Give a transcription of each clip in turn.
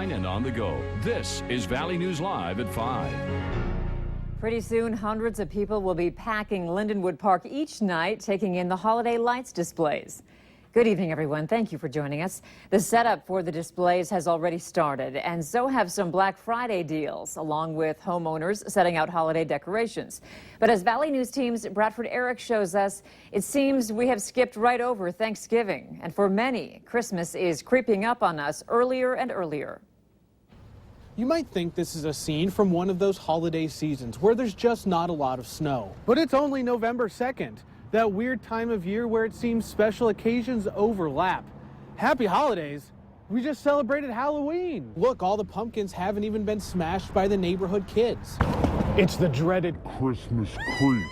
online and on the go. This is Valley News Live at 5. Pretty soon, hundreds of people will be packing Lindenwood Park each night, taking in the holiday lights displays. Good evening, everyone. Thank you for joining us. The setup for the displays has already started, and so have some Black Friday deals, along with homeowners setting out holiday decorations. But as Valley News Team's Bradford Eric shows us, it seems we have skipped right over Thanksgiving. And for many, Christmas is creeping up on us earlier and earlier. You might think this is a scene from one of those holiday seasons where there's just not a lot of snow. But it's only November 2nd. That weird time of year where it seems special occasions overlap. Happy holidays. We just celebrated Halloween. Look, all the pumpkins haven't even been smashed by the neighborhood kids. It's the dreaded Christmas creep.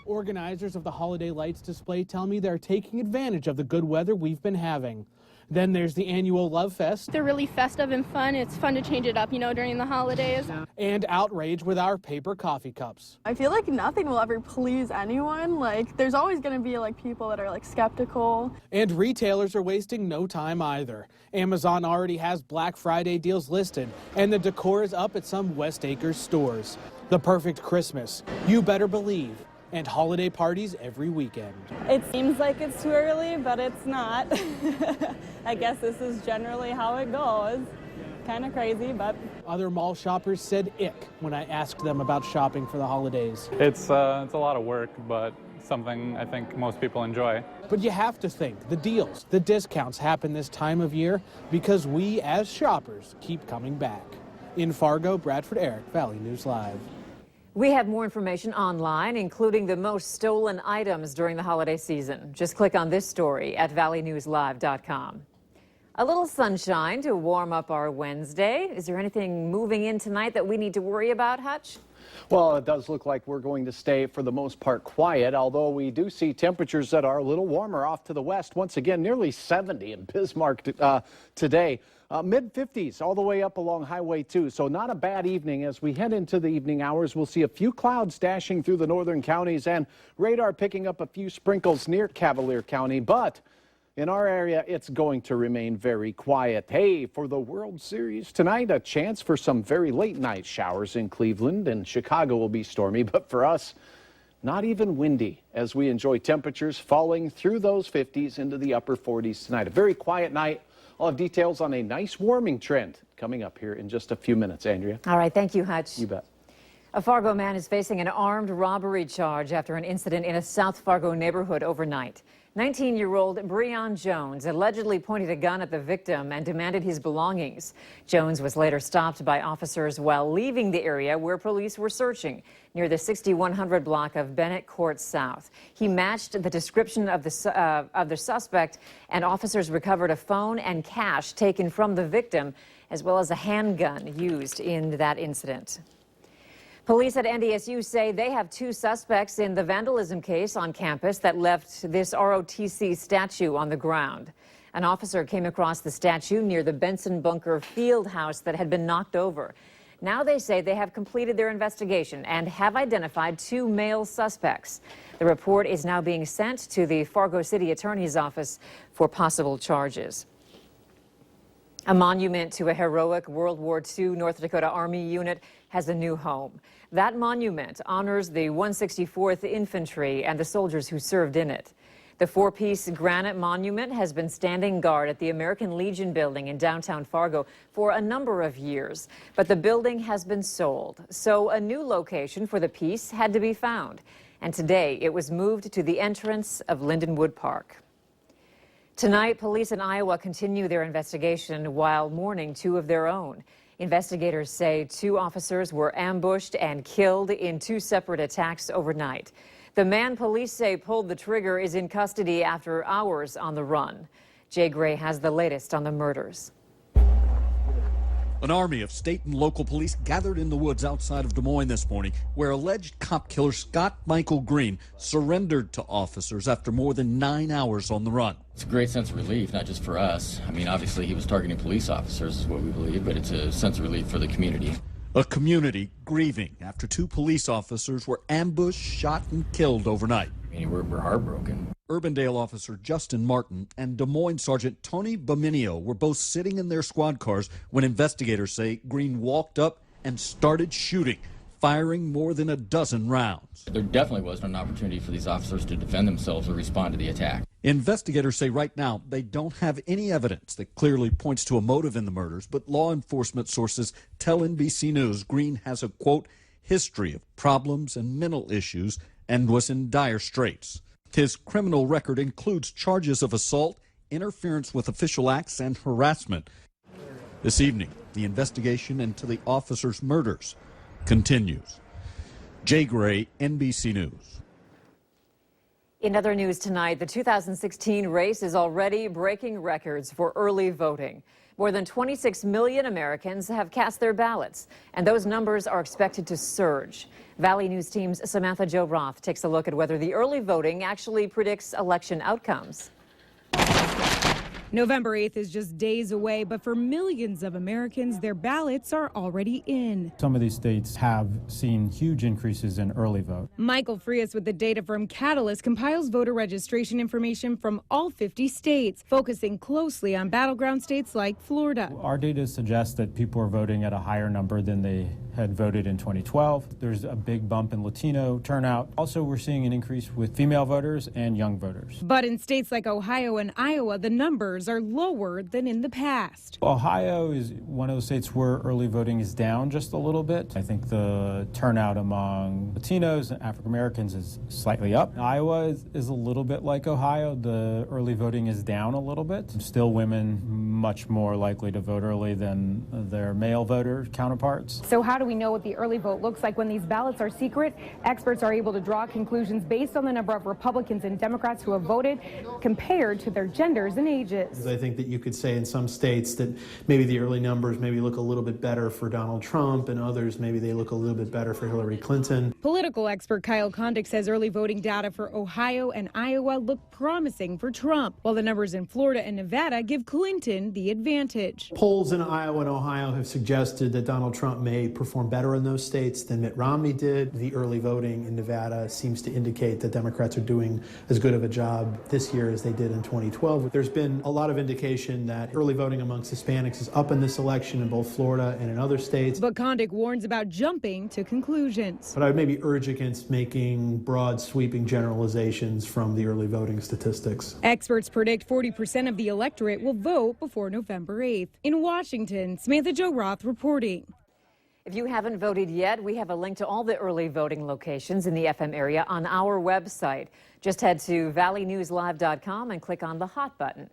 Organizers of the holiday lights display tell me they're taking advantage of the good weather we've been having. Then there's the annual Love Fest. They're really festive and fun. It's fun to change it up, during the holidays. And outrage with our paper coffee cups. I feel like nothing will ever please anyone. There's always going to be, people that are, skeptical. And retailers are wasting no time either. Amazon already has Black Friday deals listed, and the decor is up at some West Acres stores. The perfect Christmas, you better believe. And holiday parties every weekend. It seems like it's too early, but it's not. I guess this is generally how it goes. Kind of crazy, but... Other mall shoppers said ick when I asked them about shopping for the holidays. It's a lot of work, but something I think most people enjoy. But you have to think, the deals, the discounts happen this time of year because we, as shoppers, keep coming back. In Fargo, Bradford Eric, Valley News Live. We have more information online, including the most stolen items during the holiday season. Just click on this story at valleynewslive.com. A little sunshine to warm up our Wednesday. Is there anything moving in tonight that we need to worry about, Hutch? Well, it does look like we're going to stay, for the most part, quiet, although we do see temperatures that are a little warmer off to the west. Once again, nearly 70 in Bismarck today. Mid-50s all the way up along Highway 2, so not a bad evening. As we head into the evening hours, we'll see a few clouds dashing through the northern counties and radar picking up a few sprinkles near Cavalier County, but in our area, it's going to remain very quiet. Hey, for the World Series tonight, a chance for some very late night showers in Cleveland, and Chicago will be stormy, but for us, not even windy as we enjoy temperatures falling through those 50s into the upper 40s tonight. A very quiet night. I'll have details on a nice warming trend coming up here in just a few minutes, Andrea. All right, thank you, Hutch. You bet. A Fargo man is facing an armed robbery charge after an incident in a South Fargo neighborhood overnight. 19-year-old Breon Jones allegedly pointed a gun at the victim and demanded his belongings. Jones was later stopped by officers while leaving the area where police were searching near the 6100 block of Bennett Court South. He matched the description of the suspect, and officers recovered a phone and cash taken from the victim, as well as a handgun used in that incident. Police at NDSU say they have 2 suspects in the vandalism case on campus that left this ROTC statue on the ground. An officer came across the statue near the Benson Bunker field house that had been knocked over. Now they say they have completed their investigation and have identified 2 male suspects. The report is now being sent to the Fargo City Attorney's Office for possible charges. A monument to a heroic World War II North Dakota Army unit has a new home. That monument honors the 164th Infantry and the soldiers who served in it. The 4-piece granite monument has been standing guard at the American Legion building in downtown Fargo for a number of years, but the building has been sold. So a new location for the piece had to be found, and today it was moved to the entrance of Lindenwood Park. Tonight, police in Iowa continue their investigation while mourning 2 of their own. Investigators say 2 officers were ambushed and killed in 2 separate attacks overnight. The man police say pulled the trigger is in custody after hours on the run. Jay Gray has the latest on the murders. An army of state and local police gathered in the woods outside of Des Moines this morning, where alleged cop killer Scott Michael Green surrendered to officers after more than 9 hours on the run. It's a great sense of relief, not just for us. I mean, obviously he was targeting police officers, is what we believe, but it's a sense of relief for the community. A community grieving after 2 police officers were ambushed, shot, and killed overnight. I mean, we're heartbroken. Urbandale officer Justin Martin and Des Moines Sergeant Tony Bominio were both sitting in their squad cars when investigators say Green walked up and started shooting, firing more than a dozen rounds. There definitely wasn't an opportunity for these officers to defend themselves or respond to the attack. Investigators say right now they don't have any evidence that clearly points to a motive in the murders, but law enforcement sources tell NBC News Green has a, quote, history of problems and mental issues and was in dire straits. His criminal record includes charges of assault, interference with official acts, and harassment. This evening, the investigation into the officers' murders continues. Jay Gray, NBC News. In other news tonight, the 2016 race is already breaking records for early voting. More than 26 million Americans have cast their ballots, and those numbers are expected to surge. Valley News Team's Samantha Jo Roth takes a look at whether the early voting actually predicts election outcomes. November 8th is just days away, but for millions of Americans, their ballots are already in. Some of these states have seen huge increases in early vote. Michael Frias with the data from Catalyst compiles voter registration information from all 50 states, focusing closely on battleground states like Florida. Our data suggests that people are voting at a higher number than they had voted in 2012. There's a big bump in Latino turnout. Also, we're seeing an increase with female voters and young voters. But in states like Ohio and Iowa, the numbers are lower than in the past. Ohio is one of those states where early voting is down just a little bit. I think the turnout among Latinos and African Americans is slightly up. Iowa is a little bit like Ohio. The early voting is down a little bit. Still women much more likely to vote early than their male voter counterparts. So how do we know what the early vote looks like when these ballots are secret? Experts are able to draw conclusions based on the number of Republicans and Democrats who have voted compared to their genders and ages. I think that you could say in some states that maybe the early numbers maybe look a little bit better for Donald Trump, and others maybe they look a little bit better for Hillary Clinton. Political expert Kyle Kondik says early voting data for Ohio and Iowa look promising for Trump, while the numbers in Florida and Nevada give Clinton the advantage. Polls in Iowa and Ohio have suggested that Donald Trump may perform better in those states than Mitt Romney did. The early voting in Nevada seems to indicate that Democrats are doing as good of a job this year as they did in 2012. There's been a lot of indication that early voting amongst Hispanics is up in this election in both Florida and in other states. But Kondik warns about jumping to conclusions. But I would maybe urge against making broad, sweeping generalizations from the early voting statistics. Experts predict 40% of the electorate will vote before November 8th. In Washington, Samantha Jo Roth reporting. If you haven't voted yet, we have a link to all the early voting locations in the FM area on our website. Just head to valleynewslive.com and click on the Hot button.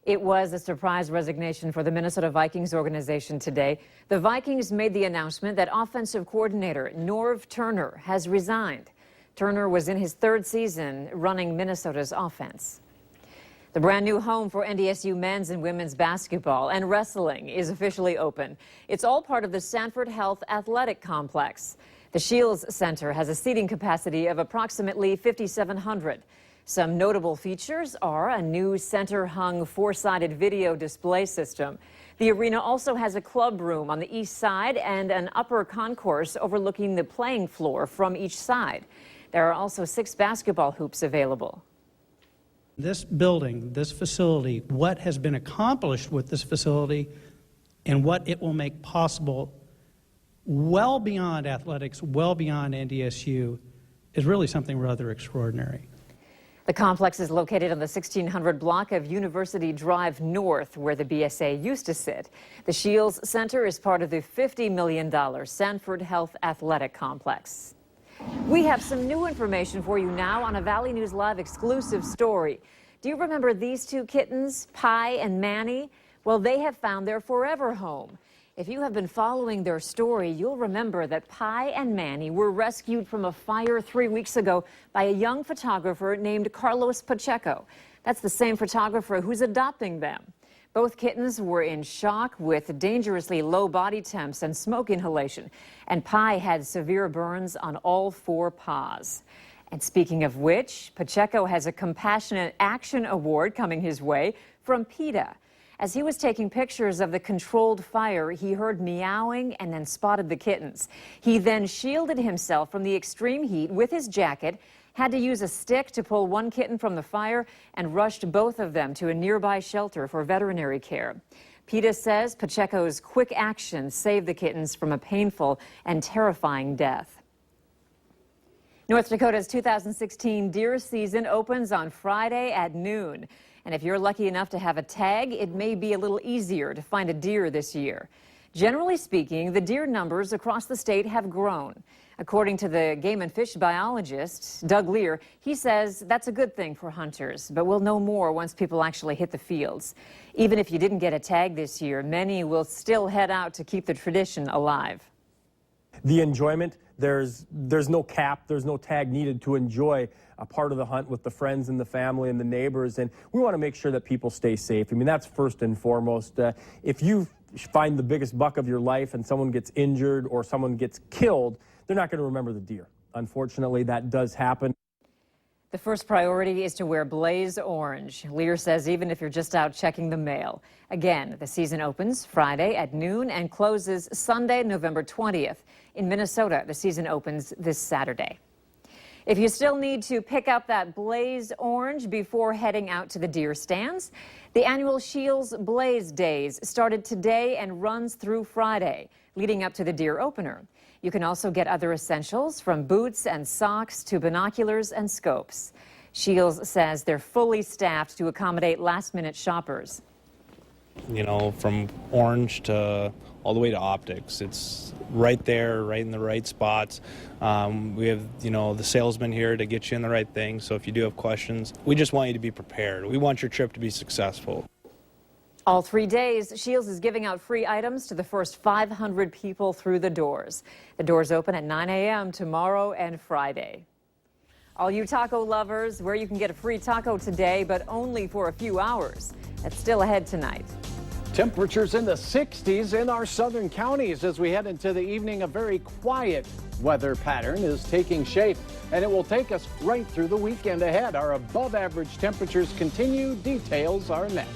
It was a surprise resignation for the Minnesota Vikings organization today. The Vikings made the announcement that offensive coordinator Norv Turner has resigned. Turner was in his third season running Minnesota's offense. The brand new home for NDSU men's and women's basketball and wrestling is officially open. It's all part of the Sanford Health Athletic Complex. The Shields Center has a seating capacity of approximately 5,700. Some notable features are a new center-hung four-sided video display system. The arena also has a club room on the east side and an upper concourse overlooking the playing floor from each side. There are also 6 basketball hoops available. This building, this facility, what has been accomplished with this facility and what it will make possible well beyond athletics, well beyond NDSU, is really something rather extraordinary. The complex is located on the 1600 block of University Drive North, where the BSA used to sit. The Shields Center is part of the $50 million Sanford Health Athletic Complex. We have some new information for you now on a Valley News Live exclusive story. Do you remember these two kittens, Pi and Manny? Well, they have found their forever home. If you have been following their story, you'll remember that Pi and Manny were rescued from a fire 3 weeks ago by a young photographer named Carlos Pacheco. That's the same photographer who's adopting them. Both kittens were in shock with dangerously low body temps and smoke inhalation, and Pi had severe burns on all 4 paws. And speaking of which, Pacheco has a Compassionate Action Award coming his way from PETA. As he was taking pictures of the controlled fire, he heard meowing and then spotted the kittens. He then shielded himself from the extreme heat with his jacket had to use a stick to pull one kitten from the fire and rushed both of them to a nearby shelter for veterinary care. PETA says Pacheco's quick action saved the kittens from a painful and terrifying death. North Dakota's 2016 deer season opens on Friday at noon. And if you're lucky enough to have a tag, it may be a little easier to find a deer this year. Generally speaking, the deer numbers across the state have grown. According to the game and fish biologist, Doug Lear, he says that's a good thing for hunters, but we'll know more once people actually hit the fields. Even if you didn't get a tag this year, many will still head out to keep the tradition alive. The enjoyment, there's no cap, there's no tag needed to enjoy a part of the hunt with the friends and the family and the neighbors, and we want to make sure that people stay safe. I mean, that's first and foremost. If you find the biggest buck of your life and someone gets injured or someone gets killed, they're not going to remember the deer. Unfortunately, that does happen. The first priority is to wear blaze orange. Lear says even if you're just out checking the mail. Again, the season opens Friday at noon and closes Sunday, November 20th. In Minnesota, the season opens this Saturday. If you still need to pick up that blaze orange before heading out to the deer stands, the annual Shields Blaze Days started today and runs through Friday, leading up to the deer opener. You can also get other essentials from boots and socks to binoculars and scopes. Shields says they're fully staffed to accommodate last-minute shoppers. You know, from orange to all the way to optics. It's right there, right in the right spots. We have, the salesman here to get you in the right thing. So if you do have questions, we just want you to be prepared. We want your trip to be successful. All 3 days, Shields is giving out free items to the first 500 people through the doors. The doors open at 9 a.m. tomorrow and Friday. All you taco lovers, where you can get a free taco today, but only for a few hours. That's still ahead tonight. Temperatures in the 60s in our southern counties as we head into the evening. A very quiet weather pattern is taking shape, and it will take us right through the weekend ahead. Our above average temperatures continue. Details are next.